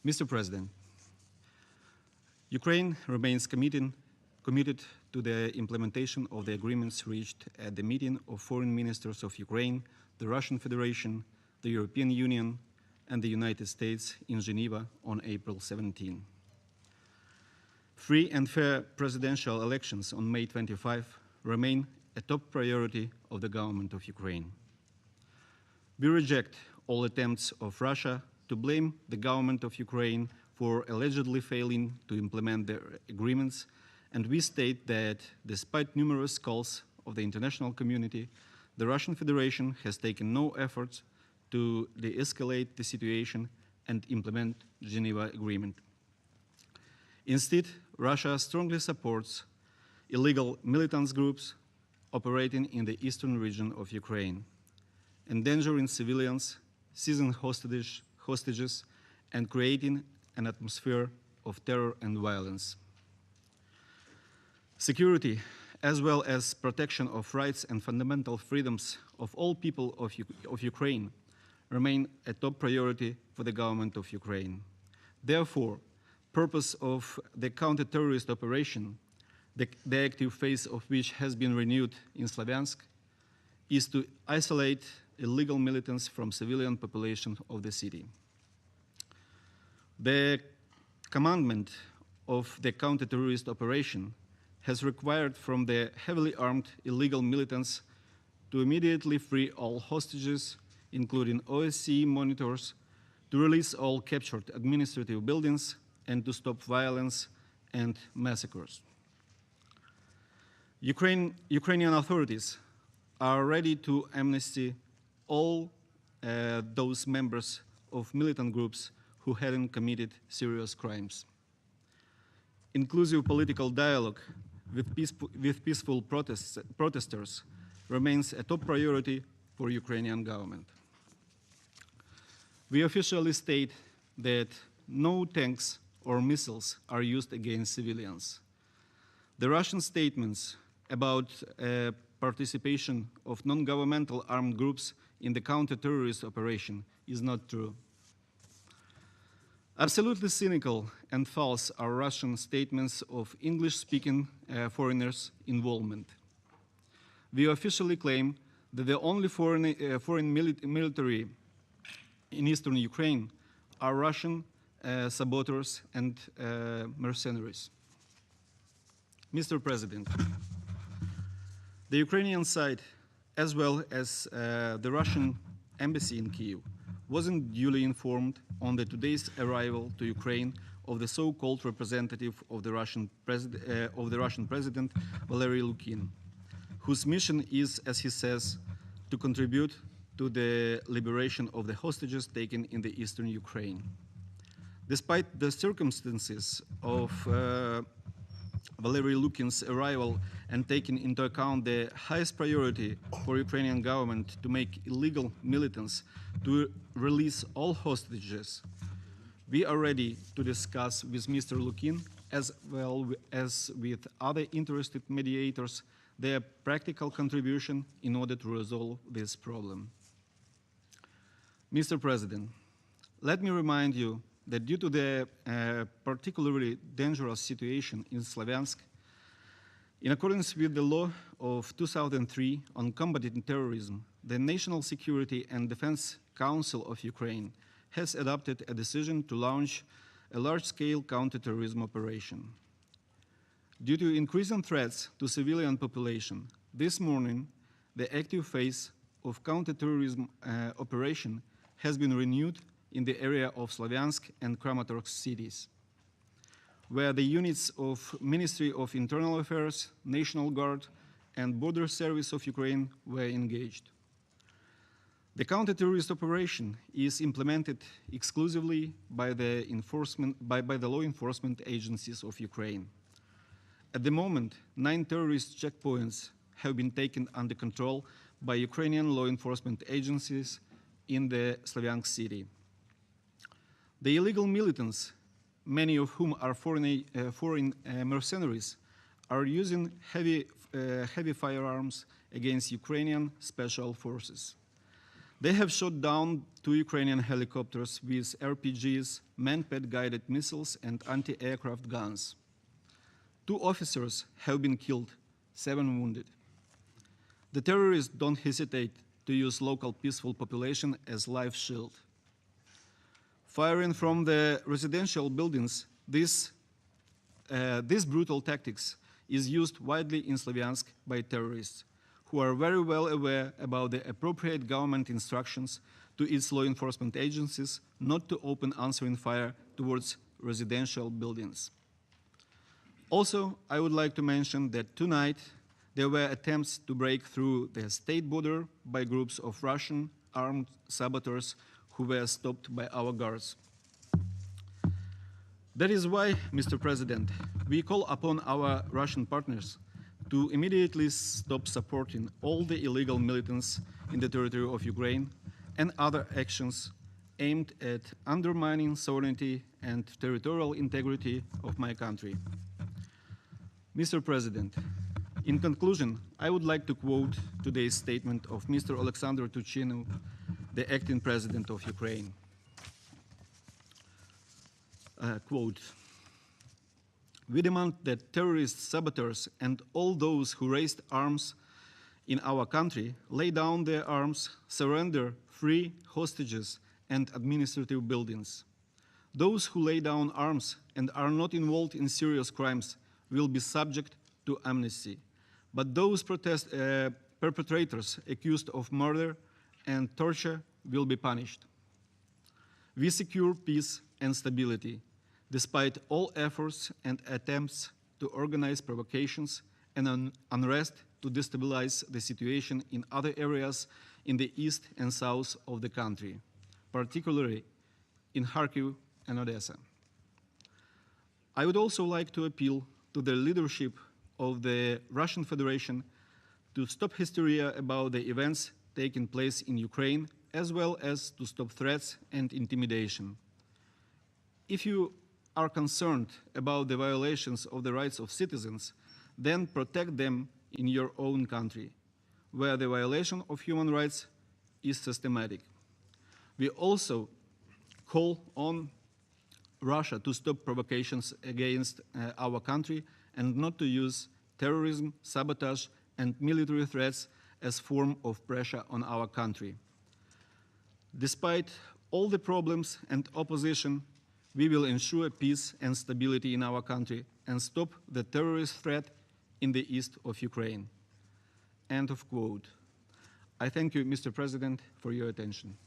Mr. President, Ukraine remains committed to the implementation of the agreements reached at the meeting of foreign ministers of Ukraine, the Russian Federation, the European Union, and the United States in Geneva on April 17. Free and fair presidential elections on May 25 remain a top priority of the government of Ukraine. We reject all attempts of Russia to blame the government of Ukraine for allegedly failing to implement their agreements, and we state that despite numerous calls of the international community, the Russian Federation has taken no efforts to de-escalate the situation and implement the Geneva Agreement. Instead, Russia strongly supports illegal militant groups operating in the eastern region of Ukraine, endangering civilians, seizing hostages, and creating an atmosphere of terror and violence. Security, as well as protection of rights and fundamental freedoms of all people of Ukraine, remain a top priority for the government of Ukraine. Therefore, purpose of the counter-terrorist operation, the active phase of which has been renewed in Slavyansk, is to isolate illegal militants from civilian population of the city. The commandment of the counter-terrorist operation has required from the heavily armed illegal militants to immediately free all hostages, including OSCE monitors, to release all captured administrative buildings, and to stop violence and massacres. Ukrainian authorities are ready to amnesty all those members of militant groups who hadn't committed serious crimes. Inclusive political dialogue with peaceful protesters remains a top priority for Ukrainian government. We officially state that no tanks or missiles are used against civilians. The Russian statements about participation of non-governmental armed groups in the counter-terrorist operation is not true. Absolutely cynical and false are Russian statements of English-speaking foreigners' involvement. We officially claim that the only foreign military in eastern Ukraine are Russian saboteurs and mercenaries. Mr. President, the Ukrainian side, as well as the Russian embassy in Kyiv, wasn't duly informed on today's arrival to Ukraine of the so-called representative of the Russian president, Valery Lukin, whose mission is, as he says, to contribute to the liberation of the hostages taken in the eastern Ukraine. Despite the circumstances of Valery Lukin's arrival and taking into account the highest priority for Ukrainian government to make illegal militants to release all hostages, we are ready to discuss with Mr. Lukin, as well as with other interested mediators, their practical contribution in order to resolve this problem. Mr. President, let me remind you that due to the particularly dangerous situation in Slavyansk, in accordance with the law of 2003 on combating terrorism, the National Security and Defense Council of Ukraine has adopted a decision to launch a large-scale counter-terrorism operation. Due to increasing threats to civilian population, this morning, the active phase of counter-terrorism operation has been renewed in the area of Slavyansk and Kramatorsk cities, where the units of Ministry of Internal Affairs, National Guard, and Border Service of Ukraine were engaged. The counter-terrorist operation is implemented exclusively by the law enforcement agencies of Ukraine. At the moment, 9 terrorist checkpoints have been taken under control by Ukrainian law enforcement agencies in the Slavyansk city. The illegal militants, many of whom are foreign mercenaries, are using heavy firearms against Ukrainian special forces. They have shot down 2 Ukrainian helicopters with RPGs, man-pad guided missiles, and anti-aircraft guns. 2 officers have been killed, 7 wounded. The terrorists don't hesitate to use local peaceful population as life shield. Firing from the residential buildings, this brutal tactics is used widely in Slavyansk by terrorists, who are very well aware about the appropriate government instructions to its law enforcement agencies not to open answering fire towards residential buildings. Also, I would like to mention that tonight there were attempts to break through the state border by groups of Russian armed saboteurs who were stopped by our guards. That is why, Mr. President, we call upon our Russian partners to immediately stop supporting all the illegal militants in the territory of Ukraine and other actions aimed at undermining sovereignty and territorial integrity of my country. Mr. President, in conclusion, I would like to quote today's statement of Mr. Alexander Turchynov, the acting president of Ukraine. Quote, "We demand that terrorist saboteurs and all those who raised arms in our country lay down their arms, surrender free hostages and administrative buildings. Those who lay down arms and are not involved in serious crimes will be subject to amnesty, but those perpetrators accused of murder and torture will be punished. We secure peace and stability, despite all efforts and attempts to organize provocations and unrest to destabilize the situation in other areas in the east and south of the country, particularly in Kharkiv and Odessa. I would also like to appeal to the leadership of the Russian Federation to stop hysteria about the events taking place in Ukraine, as well as to stop threats and intimidation. If you are concerned about the violations of the rights of citizens, then protect them in your own country, where the violation of human rights is systematic. We also call on Russia to stop provocations against our country and not to use terrorism, sabotage, and military threats as form of pressure on our country. Despite all the problems and opposition, we will ensure peace and stability in our country and stop the terrorist threat in the east of Ukraine." End of quote. I thank you, Mr. President, for your attention.